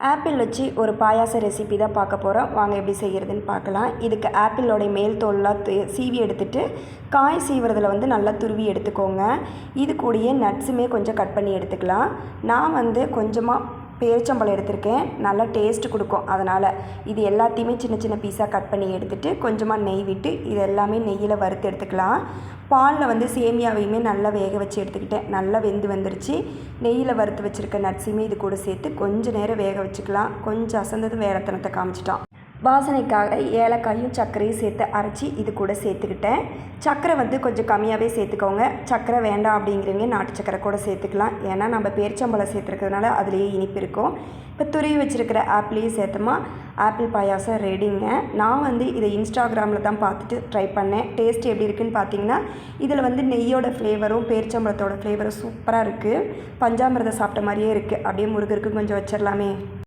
Apple வச்சு ஒரு பாயாச recipe தான் பார்க்க போகிறோம். வாங்க எப்படி செய்கிறதுன்னு பார்க்கலாம். இதுக்கு ஆப்பிளோடைய மேல் தோல்லாம் சீவி எடுத்துகிட்டு காய் சீவுறதில் வந்து நல்லா துருவி எடுத்துக்கோங்க. இது கூடயே நட்ஸுமே கொஞ்சம் கட் பண்ணி எடுத்துக்கலாம். நான் வந்து கொஞ்சமாக பேரிச்சம்பழம் எடுத்திருக்கேன். நல்லா டேஸ்ட்டு கொடுக்கும். அதனால் இது எல்லாத்தையுமே சின்ன சின்ன பீஸாக கட் பண்ணி எடுத்துகிட்டு கொஞ்சமாக நெய் விட்டு இது எல்லாமே நெய்யில் வறுத்து எடுத்துக்கலாம். பாலில் வந்து சேமியாவையுமே நல்லா வேக வச்சு எடுத்துக்கிட்டேன். நல்லா வெந்து வந்துருச்சு. நெய்யில் வறுத்து வச்சுருக்க நட்ஸுமே இது கூட சேர்த்து கொஞ்சம் நேரம் வேக வச்சுக்கலாம். கொஞ்சம் அசந்ததும் வேறத்தனத்தை காமிச்சிட்டோம். வாசனைக்காக ஏலக்காயும் சர்க்கரையும் சேர்த்து அரைச்சி இது கூட சேர்த்துக்கிட்டேன். சர்க்கரை வந்து கொஞ்சம் கம்மியாகவே சேர்த்துக்கோங்க. சர்க்கரை வேண்டாம் அப்படிங்கிறவங்க நாட்டு சர்க்கரை கூட சேர்த்துக்கலாம். ஏன்னா நம்ம பேரிச்சம்பழம் சேர்த்துருக்கிறதுனால அதுலேயே இனிப்பு இருக்கும். இப்போ துருவி வச்சுருக்கிற ஆப்பிளையும் சேர்த்தோமா ஆப்பிள் பாயாசம் ரெடிங்க. நான் வந்து இதை இன்ஸ்டாகிராமில் தான் பார்த்துட்டு ட்ரை பண்ணேன். டேஸ்ட் எப்படி இருக்குதுன்னு பார்த்தீங்கன்னா இதில் வந்து நெய்யோட ஃப்ளேவரும் பேரிச்சம்பழத்தோட ஃப்ளேவரும் சூப்பராக இருக்குது. பஞ்சாமிரதம் சாப்பிட்ட மாதிரியே இருக்குது. அப்படியே முருகருக்கு கொஞ்சம் வச்சிடலாமே.